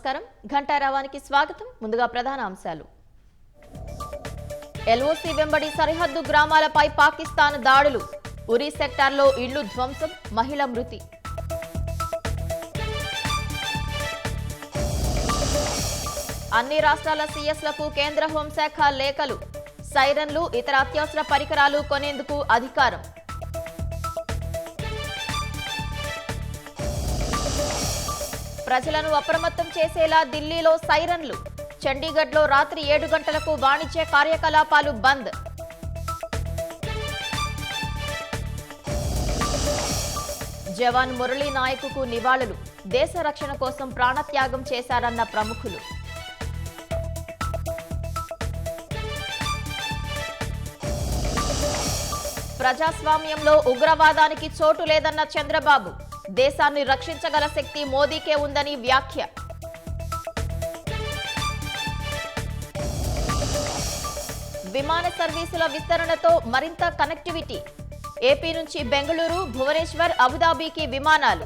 నమస్కారం ఘంటారావానికి స్వాగతం ముందుగా ప్రధాన అంశాలు ఎల్ఓసి వెంబడి సరిహద్దు గ్రామాలపై పాకిస్తాన్ దాడులు ఉరి సెక్టార్లో ఇళ్లు ధ్వంసం మహిళ మృతి అన్ని రాష్ట్రాల సీఎస్లకు కేంద్ర హోంశాఖ లేఖలు సైరన్లు ఇతర అత్యవసర పరికరాలు కొనేందుకు అధికారం ప్రజలను అప్రమత్తం చేసేలా ఢిల్లీలో సైరన్లు చండీగఢ్లో రాత్రి 7 గంటలకు వాణిజ్య కార్యకలాపాలు బంద్ జవాన్ మురళీ నాయకుకు నివాళులు దేశ రక్షణ కోసం ప్రాణత్యాగం చేశారన్న ప్రముఖులు ప్రజాస్వామ్యంలో ఉగ్రవాదానికి చోటు లేదన్న చంద్రబాబు దేశాన్ని రక్షించగల శక్తి మోదీకే ఉందని వ్యాఖ్య విమాన సర్వీసుల విస్తరణతో మరింత కనెక్టివిటీ ఏపీ నుంచి బెంగళూరు భువనేశ్వర్ అబుదాబీకి విమానాలు